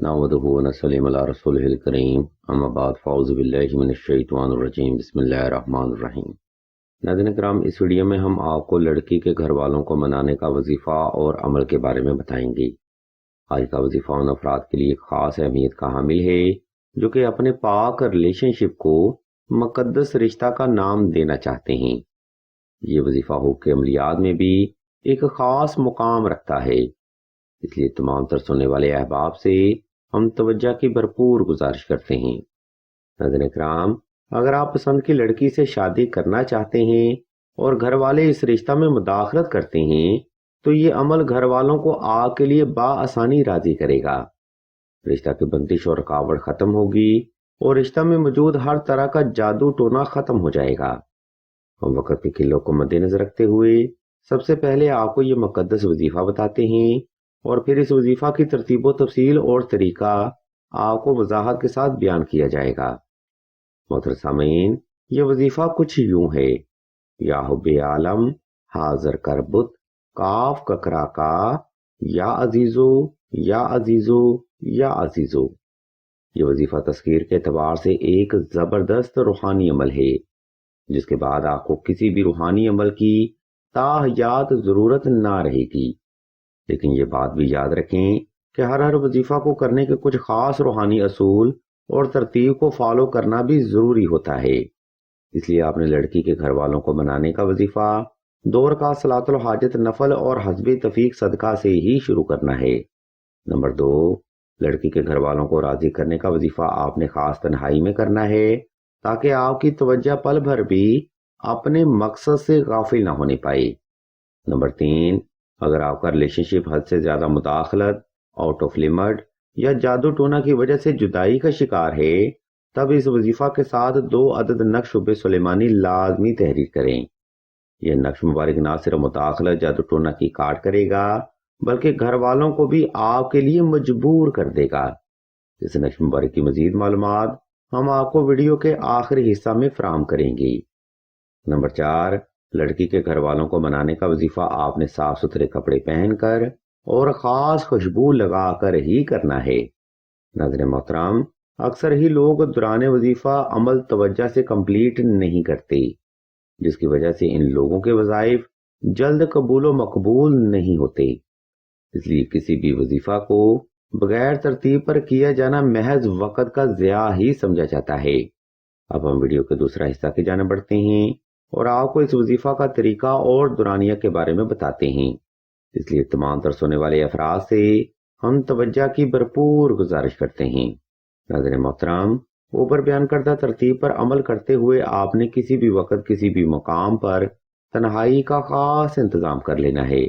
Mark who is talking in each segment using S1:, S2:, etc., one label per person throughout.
S1: نحمده ونصلي على رسوله الكريم اما بعد فاعوذ باللہ من الشیطان الرجیم بسم اللہ الرحمن الرحیم۔ ناظرین کرام، اس ویڈیو میں ہم آپ کو لڑکی کے گھر والوں کو منانے کا وظیفہ اور عمل کے بارے میں بتائیں گے۔ آج کا وظیفہ ان افراد کے لیے خاص اہمیت کا حامل ہے جو کہ اپنے پاک ریلیشن شپ کو مقدس رشتہ کا نام دینا چاہتے ہیں۔ یہ وظیفہ حقوق کے عملیات میں بھی ایک خاص مقام رکھتا ہے، اس لیے تمام تر سننے والے احباب سے ہم توجہ کی بھرپور گزارش کرتے ہیں۔ ناظرین کرام، اگر آپ پسند کی لڑکی سے شادی کرنا چاہتے ہیں اور گھر والے اس رشتہ میں مداخلت کرتے ہیں تو یہ عمل گھر والوں کو آپ کے لیے بآسانی راضی کرے گا۔ رشتہ کی بندش اور رکاوٹ ختم ہوگی اور رشتہ میں موجود ہر طرح کا جادو ٹونا ختم ہو جائے گا۔ ہم وقت کی قلت کو مد نظر رکھتے ہوئے سب سے پہلے آپ کو یہ مقدس وظیفہ بتاتے ہیں اور پھر اس وظیفہ کی ترتیب و تفصیل اور طریقہ آپ کو وضاحت کے ساتھ بیان کیا جائے گا۔ محترم سامعین، یہ وظیفہ کچھ یوں ہے: یا حب عالم حاضر کربت کاف ککرا کا یا عزیزو یا عزیزو یا عزیزو۔ یہ وظیفہ تذکیر کے اعتبار سے ایک زبردست روحانی عمل ہے جس کے بعد آپ کو کسی بھی روحانی عمل کی تاحیات ضرورت نہ رہے گی، لیکن یہ بات بھی یاد رکھیں کہ ہر وظیفہ کو کرنے کے کچھ خاص روحانی اصول اور ترتیب کو فالو کرنا بھی ضروری ہوتا ہے۔ اس لیے آپ نے لڑکی کے گھر والوں کو منانے کا وظیفہ 2 رکعت صلاۃ الحاجت نفل اور حسب تفیق صدقہ سے ہی شروع کرنا ہے۔ نمبر 2، لڑکی کے گھر والوں کو راضی کرنے کا وظیفہ آپ نے خاص تنہائی میں کرنا ہے تاکہ آپ کی توجہ پل بھر بھی اپنے مقصد سے غافل نہ ہونے پائے۔ نمبر 3، اگر آپ کا ریلیشن شپ حد سے زیادہ مداخلت، آؤٹ آف لمٹ یا جادو ٹونا کی وجہ سے جدائی کا شکار ہے تب اس وظیفہ کے ساتھ 2 عدد نقش حب سلیمانی لازمی تحریر کریں۔ یہ نقش مبارک نہ صرف مداخلت جادو ٹونا کی کاٹ کرے گا بلکہ گھر والوں کو بھی آپ کے لیے مجبور کر دے گا۔ اس نقش مبارک کی مزید معلومات ہم آپ کو ویڈیو کے آخری حصہ میں فراہم کریں گے۔ نمبر 4، لڑکی کے گھر والوں کو منانے کا وظیفہ آپ نے صاف ستھرے کپڑے پہن کر اور خاص خوشبو لگا کر ہی کرنا ہے۔ ناظرین محترم، اکثر ہی لوگ دوران وظیفہ عمل توجہ سے کمپلیٹ نہیں کرتے، جس کی وجہ سے ان لوگوں کے وظائف جلد قبول و مقبول نہیں ہوتے۔ اس لیے کسی بھی وظیفہ کو بغیر ترتیب پر کیا جانا محض وقت کا ضیاع ہی سمجھا جاتا ہے۔ اب ہم ویڈیو کے دوسرا حصہ کی جانب بڑھتے ہیں اور آپ کو اس وظیفہ کا طریقہ اور دورانیہ کے بارے میں بتاتے ہیں۔ اس لیے تمام تر سننے والے افراد سے ہم توجہ کی بھرپور گزارش کرتے ہیں۔ ناظرین محترم، اوپر بیان کردہ ترتیب پر عمل کرتے ہوئے آپ نے کسی بھی وقت کسی بھی مقام پر تنہائی کا خاص انتظام کر لینا ہے۔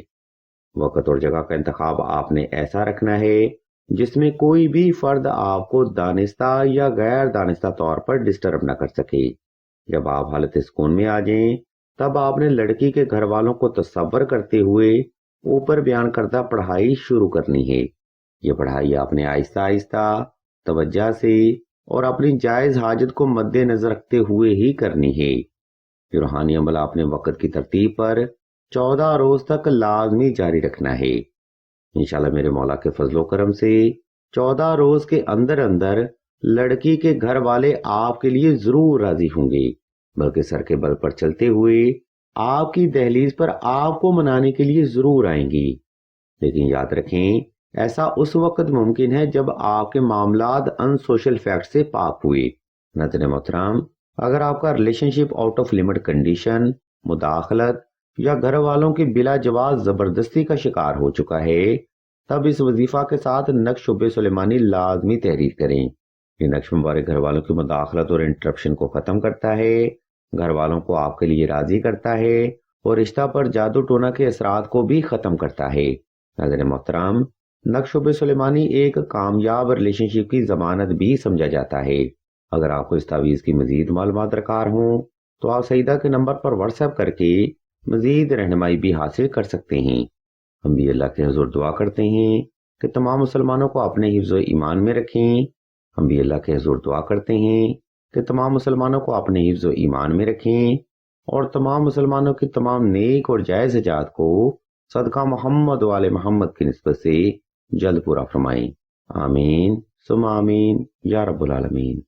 S1: وقت اور جگہ کا انتخاب آپ نے ایسا رکھنا ہے جس میں کوئی بھی فرد آپ کو دانستہ یا غیر دانستہ طور پر ڈسٹرب نہ کر سکے۔ جب آپ حالت سکون میں آ جائیں تب آپ نے لڑکی کے گھر والوں کو تصور کرتے ہوئے اوپر بیان کردہ پڑھائی شروع کرنی ہے۔ یہ پڑھائی آپ نے آہستہ آہستہ توجہ سے اور اپنی جائز حاجت کو مد نظر رکھتے ہوئے ہی کرنی ہے۔ یہ روحانی عمل آپ نے وقت کی ترتیب پر 14 روز تک لازمی جاری رکھنا ہے۔ انشاءاللہ میرے مولا کے فضل و کرم سے 14 روز کے اندر اندر لڑکی کے گھر والے آپ کے لیے ضرور راضی ہوں گے، بلکہ سر کے بل پر چلتے ہوئے آپ کی دہلیز پر آپ کو منانے کے لیے ضرور آئیں گی۔ لیکن یاد رکھیں، ایسا اس وقت ممکن ہے جب آپ کے معاملات ان سوشل فیکٹ سے پاک ہوئے۔ ناظرین محترم، اگر آپ کا relation ship out of limit condition, مداخلت یا گھر والوں کی بلا جواز زبردستی کا شکار ہو چکا ہے تب اس وظیفہ کے ساتھ نقش حب سلیمانی لازمی تحریر کریں۔ یہ نقش مبارک گھر والوں کی مداخلت اور انٹرپشن کو ختم کرتا ہے، گھر والوں کو آپ کے لیے راضی کرتا ہے اور رشتہ پر جادو ٹونا کے اثرات کو بھی ختم کرتا ہے۔ ناظرین محترم، نقش حب سلیمانی ایک کامیاب ریلیشن شپ کی ضمانت بھی سمجھا جاتا ہے۔ اگر آپ کو اس تعویذ کی مزید معلومات درکار ہوں تو آپ سیدہ کے نمبر پر واٹس ایپ کر کے مزید رہنمائی بھی حاصل کر سکتے ہیں۔ ہم بھی اللہ کے حضور دعا کرتے ہیں کہ تمام مسلمانوں کو اپنے حفظ و ایمان میں رکھیں۔ ہم بھی اللہ کے حضور دعا کرتے ہیں کہ تمام مسلمانوں کو اپنے حفظ و ایمان میں رکھیں اور تمام مسلمانوں کی تمام نیک اور جائز حاجات کو صدقہ محمد و آل محمد کی نسبت سے جلد پورا فرمائیں۔ آمین ثم آمین یا رب العالمین۔